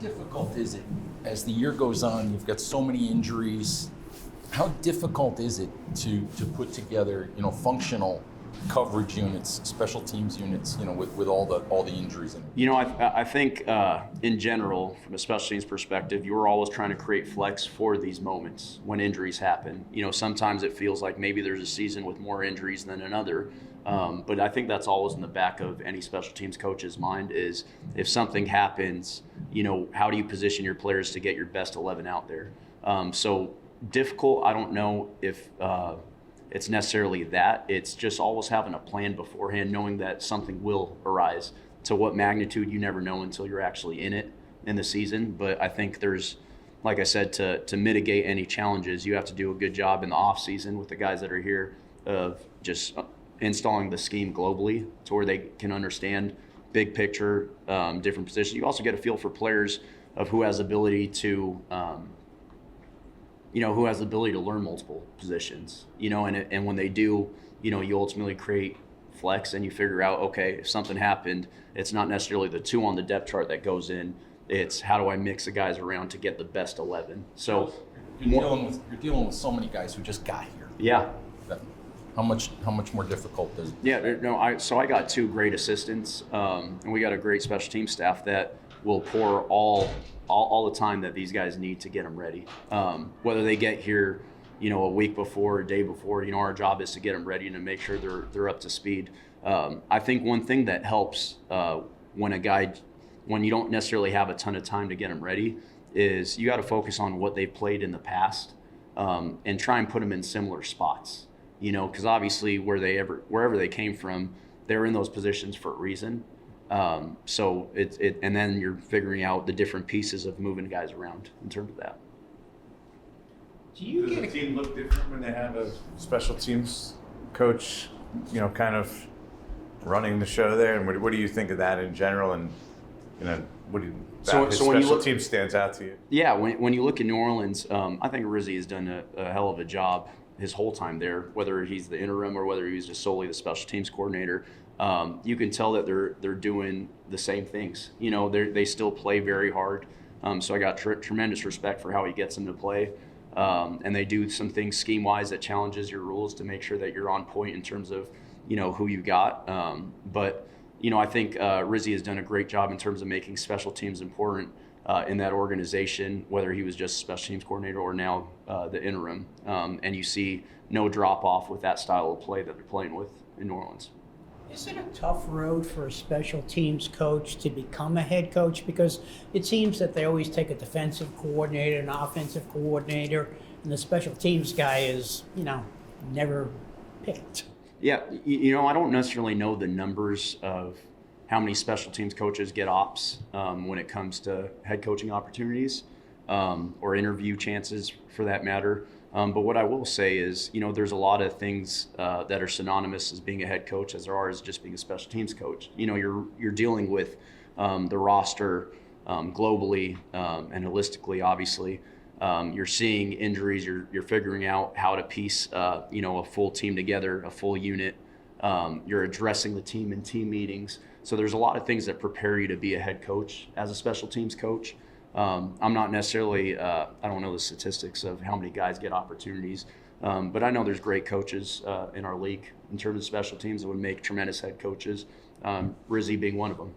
difficult is it as the year goes on? You've got so many injuries. How difficult is it to put together, functional coverage units, special teams units, with all the injuries in it? I think in general, from a special teams perspective, you're always trying to create flex for these moments when injuries happen. Sometimes it feels like maybe there's a season with more injuries than another. But I think that's always in the back of any special teams coach's mind is if something happens, how do you position your players to get your best 11 out there? So difficult, I don't know if it's necessarily that. It's just always having a plan beforehand, knowing that something will arise. To what magnitude, you never know until you're actually in it in the season. But I think there's, like I said, to mitigate any challenges, you have to do a good job in the off season with the guys that are here of just installing the scheme globally to where they can understand big picture, different positions. You also get a feel for players of who has ability to learn multiple positions, and when they do, you ultimately create flex and you figure out, okay, if something happened, it's not necessarily the 2 on the depth chart that goes in, it's how do I mix the guys around to get the best 11. So you're dealing with so many guys who just got here. Yeah. How much more difficult is it? Yeah, no, I got 2 great assistants, and we got a great special team staff that will pour all the time that these guys need to get them ready. Whether they get here, a week before, a day before, our job is to get them ready and to make sure they're up to speed. I think one thing that helps when you don't necessarily have a ton of time to get them ready is you got to focus on what they've played in the past and try and put them in similar spots. Because obviously wherever they came from, they were in those positions for a reason. So and then you're figuring out the different pieces of moving guys around in terms of that. Does the team look different when they have a special teams coach, kind of running the show there? And what do you think of that in general? And what do you So his when you special look, team stands out to you? Yeah, when you look at New Orleans, I think Rizzi has done a hell of a job his whole time there, whether he's the interim or whether he's just solely the special teams coordinator. You can tell that they're doing the same things. They still play very hard. So I got tremendous respect for how he gets them to play. And they do some things scheme-wise that challenges your rules to make sure that you're on point in terms of, who you got. But I think Rizzi has done a great job in terms of making special teams important in that organization, whether he was just special teams coordinator or now the interim. And you see no drop-off with that style of play that they're playing with in New Orleans. Is it a tough road for a special teams coach to become a head coach? Because it seems that they always take a defensive coordinator, an offensive coordinator, and the special teams guy is, never picked. Yeah, I don't necessarily know the numbers of how many special teams coaches get ops when it comes to head coaching opportunities or interview chances for that matter. But what I will say is, there's a lot of things that are synonymous as being a head coach as there are as just being a special teams coach. You're dealing with the roster globally and holistically, obviously. You're seeing injuries. You're figuring out how to piece, a full team together, a full unit. You're addressing the team in team meetings. So there's a lot of things that prepare you to be a head coach as a special teams coach. I'm not necessarily, I don't know the statistics of how many guys get opportunities, but I know there's great coaches in our league in terms of special teams that would make tremendous head coaches, Rizzi being one of them.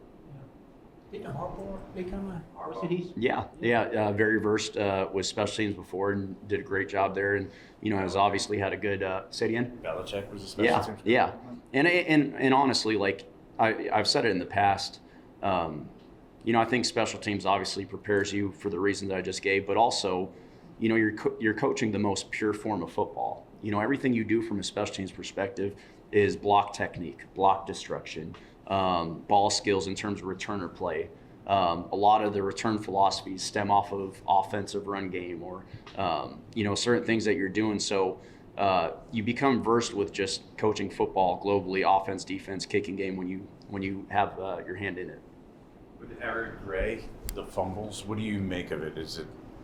Didn't Harbaugh become a Harbaugh? Yeah, very versed with special teams before and did a great job there, and has obviously had a good. Say it again. Belichick was a special teams. Yeah, and honestly, like I've said it in the past. I think special teams obviously prepares you for the reasons I just gave, but also, you're coaching the most pure form of football. Everything you do from a special teams perspective is block technique, block destruction, ball skills in terms of returner play. A lot of the return philosophies stem off of offensive run game or, certain things that you're doing. So you become versed with just coaching football globally, offense, defense, kicking game when you have your hand in it. With Eric Gray, the fumbles, what do you make of it? Is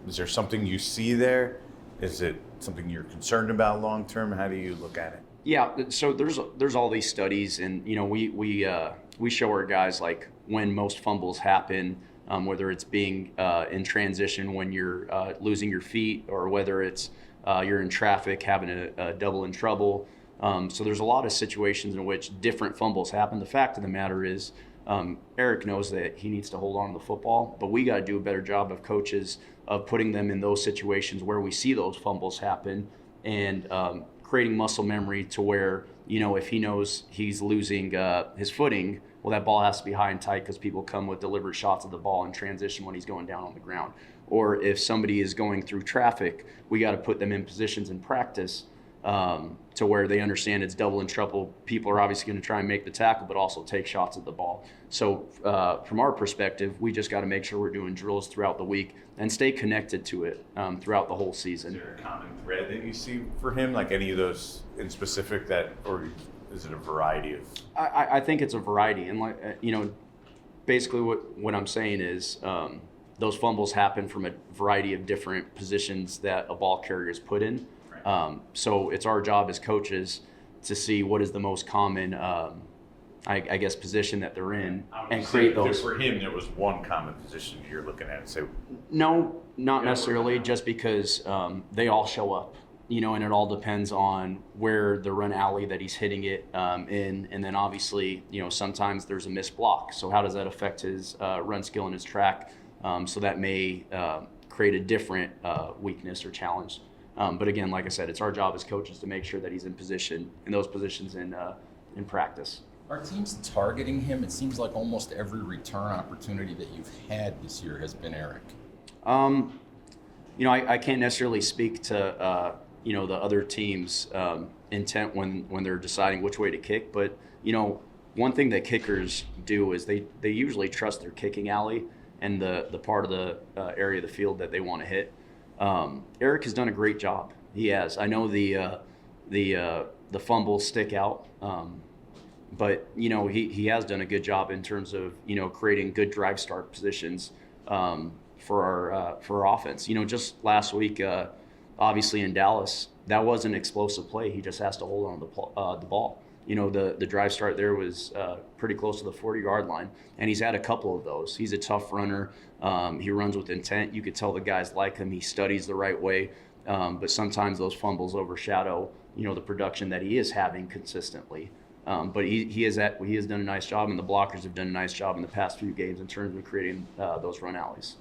there something you see there? Is it something you're concerned about long term? How do you look at it? Yeah, so there's all these studies, and we show our guys like when most fumbles happen, whether it's being in transition when you're losing your feet, or whether it's you're in traffic having a double in trouble. So there's a lot of situations in which different fumbles happen. The fact of the matter is, Eric knows that he needs to hold on to the football, but we got to do a better job of coaches of putting them in those situations where we see those fumbles happen, and creating muscle memory to where, if he knows he's losing his footing, well, that ball has to be high and tight, because people come with deliberate shots of the ball in transition when he's going down on the ground. Or if somebody is going through traffic, we got to put them in positions in practice to where they understand it's double in trouble. People are obviously going to try and make the tackle, but also take shots at the ball. So from our perspective, we just got to make sure we're doing drills throughout the week and stay connected to it throughout the whole season. Is there a common thread that you see for him, like any of those in specific or is it a variety of? I think it's a variety. And basically what I'm saying is those fumbles happen from a variety of different positions that a ball carrier is put in. So it's our job as coaches to see what is the most common, I guess, position that they're in, and create those. For him, there was one common position you're looking at and say. No, not necessarily, just because they all show up, and it all depends on where the run alley that he's hitting it in. And then obviously, sometimes there's a missed block. So how does that affect his run skill and his track? So that may create a different weakness or challenge. But again, like I said, it's our job as coaches to make sure that he's in those positions in practice. Are teams targeting him? It seems like almost every return opportunity that you've had this year has been Eric. I can't necessarily speak to the other team's intent when they're deciding which way to kick, but one thing that kickers do is they usually trust their kicking alley and the part of the area of the field that they want to hit. Eric has done a great job. He has. I know the fumbles stick out, but he has done a good job in terms of creating good drive start positions for our offense. Just last week, obviously in Dallas, that was an explosive play. He just has to hold on to the ball. The drive start there was pretty close to the 40-yard line, and he's had a couple of those. He's a tough runner. He runs with intent. You could tell the guys like him. He studies the right way, but sometimes those fumbles overshadow the production that he is having consistently. But he has done a nice job, and the blockers have done a nice job in the past few games in terms of creating those run alleys.